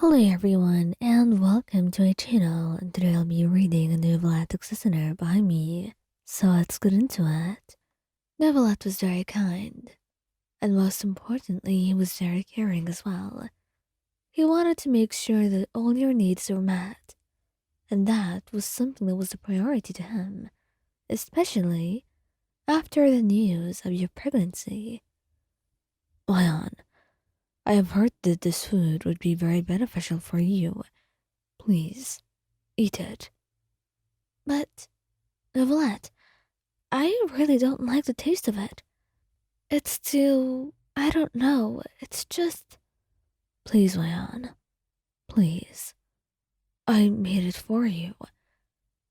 Hello everyone and welcome to my channel, and today I'll be reading a Neuvillette listener by me. So let's get into it. Neuvillette was very kind, and most importantly, he was very caring as well. He wanted to make sure that all your needs were met, and that was something that was a priority to him, especially after the news of your pregnancy. Leon, I have heard that this food would be very beneficial for you. Please, eat it. But, Neuvillette, I really don't like the taste of it. It's too... I don't know. It's just... Please, Leon. Please. I made it for you.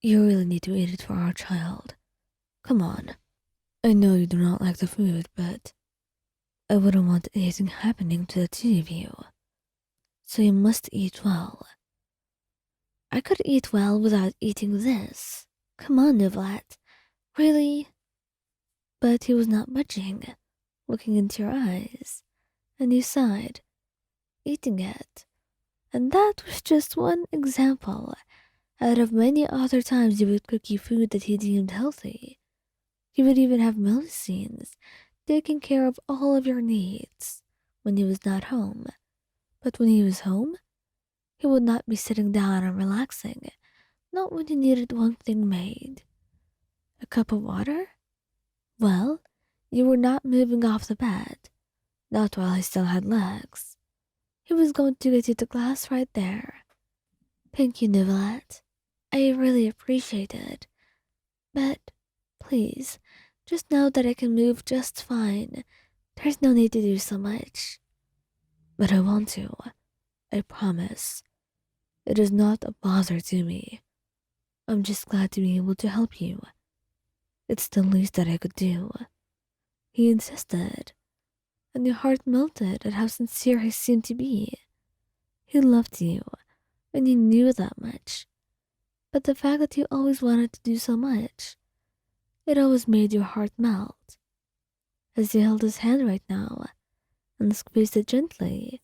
You really need to eat it for our child. Come on. I know you do not like the food, but I wouldn't want anything happening to the two of you. So you must eat well. I could eat well without eating this. Come on, Neuvillette. Really? But he was not budging, looking into your eyes, and you sighed, eating it. And that was just one example out of many other times he would cook you food that he deemed healthy. He would even have meal scenes, taking care of all of your needs when he was not home. But when he was home, he would not be sitting down and relaxing, not when you needed one thing made. A cup of water? Well, you were not moving off the bed, not while he still had legs. He was going to get you the glass right there. Thank you, Neuvillette. I really appreciate it. But, please, just know that I can move just fine. There's no need to do so much. But I want to. I promise. It is not a bother to me. I'm just glad to be able to help you. It's the least that I could do. He insisted, and your heart melted at how sincere he seemed to be. He loved you, and you knew that much. But the fact that you always wanted to do so much, it always made your heart melt. As you held his hand right now and squeezed it gently,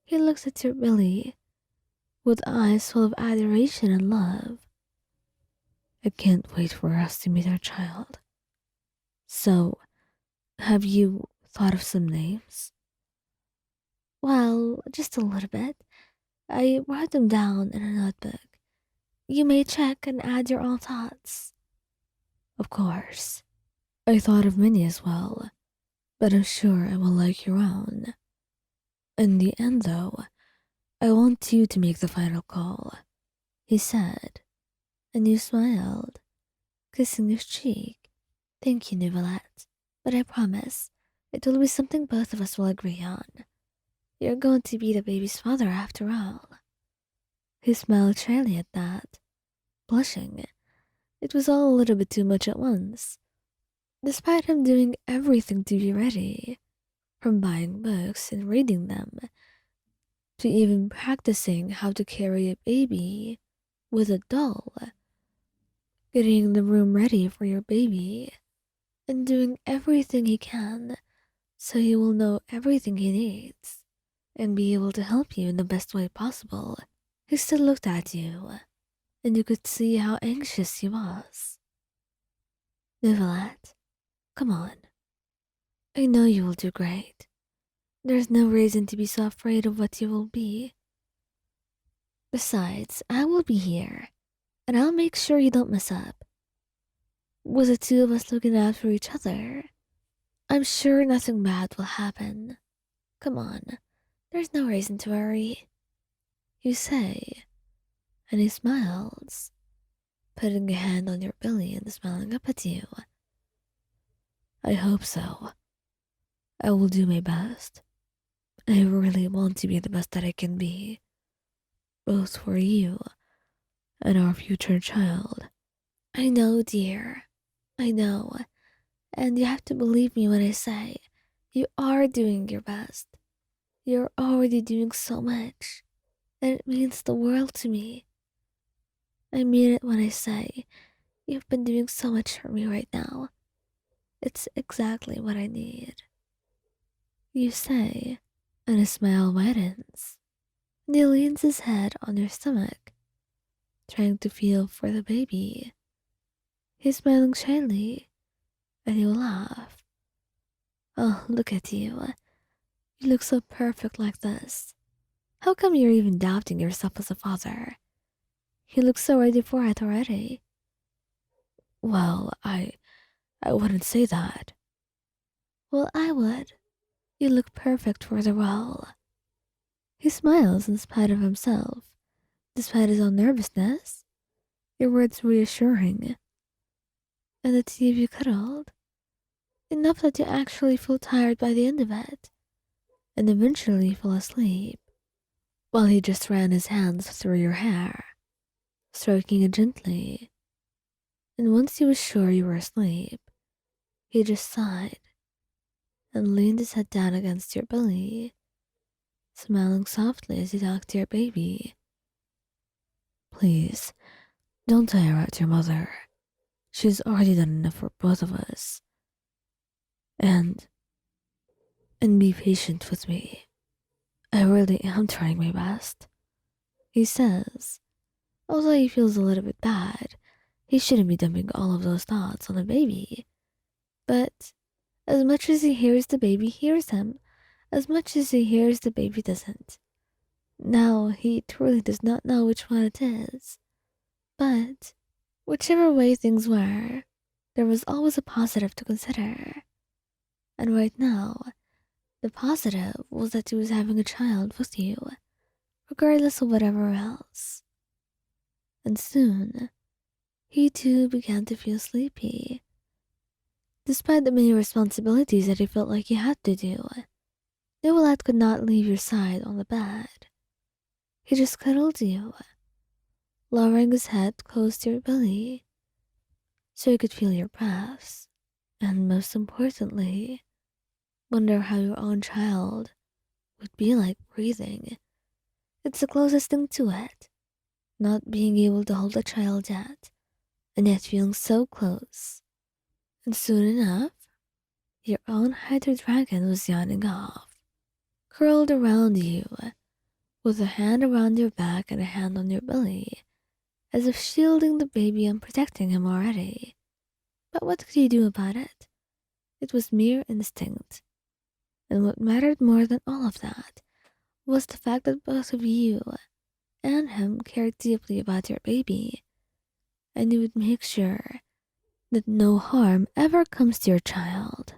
he looks at your belly with eyes full of adoration and love. I can't wait for us to meet our child. So, have you thought of some names? Well, just a little bit. I wrote them down in a notebook. You may check and add your own thoughts. Of course. I thought of many as well, but I'm sure I will like your own. In the end, though, I want you to make the final call, he said, and you smiled, kissing his cheek. Thank you, Neuvillette, but I promise it will be something both of us will agree on. You're going to be the baby's father after all. He smiled shyly at that, blushing. It was all a little bit too much at once. Despite him doing everything to be ready, from buying books and reading them, to even practicing how to carry a baby with a doll, getting the room ready for your baby, and doing everything he can so he will know everything he needs and be able to help you in the best way possible. He still looked at you, and you could see how anxious he was. Neuvillette, come on. I know you will do great. There's no reason to be so afraid of what you will be. Besides, I will be here, and I'll make sure you don't mess up. With the two of us looking out for each other, I'm sure nothing bad will happen. Come on, there's no reason to worry. You say, and he smiles, putting a hand on your belly and smiling up at you. I hope so. I will do my best. I really want to be the best that I can be, both for you and our future child. I know, dear. I know. And you have to believe me when I say you are doing your best. You're already doing so much, and it means the world to me. I mean it when I say you've been doing so much for me right now. It's exactly what I need. You say, and a smile widens. and he leans his head on your stomach, trying to feel for the baby. He's smiling shyly, and you laugh. Oh, look at you. You look so perfect like this. How come you're even doubting yourself as a father? You look so ready for it already. Well, I wouldn't say that. Well, I would. You look perfect for the role. He smiles in spite of himself, despite his own nervousness. Your words reassuring, and the two of you cuddled, enough that you actually feel tired by the end of it, and eventually fall asleep, while he just ran his hands through your hair, stroking it gently. And once he was sure you were asleep, he just sighed and leaned his head down against your belly, smiling softly as he talked to your baby. Please, don't tire out your mother. She's already done enough for both of us. And be patient with me. I really am trying my best, he says, although he feels a little bit bad. He shouldn't be dumping all of those thoughts on the baby. But as much as he hears, the baby hears him. As much as he hears, the baby doesn't. Now he truly does not know which one it is. But whichever way things were, there was always a positive to consider. And right now, the positive was that he was having a child with you, regardless of whatever else. And soon, he too began to feel sleepy. Despite the many responsibilities that he felt like he had to do, Neuvillette could not leave your side on the bed. He just cuddled you, lowering his head close to your belly so he could feel your breaths, and most importantly, wonder how your own child would be like breathing. It's the closest thing to it, not being able to hold a child yet, and yet feeling so close. And soon enough, your own hydra dragon was yawning off, curled around you, with a hand around your back and a hand on your belly, as if shielding the baby and protecting him already. But what could you do about it? It was mere instinct. And what mattered more than all of that was the fact that both of you and him cared deeply about your baby, and you would make sure that no harm ever comes to your child.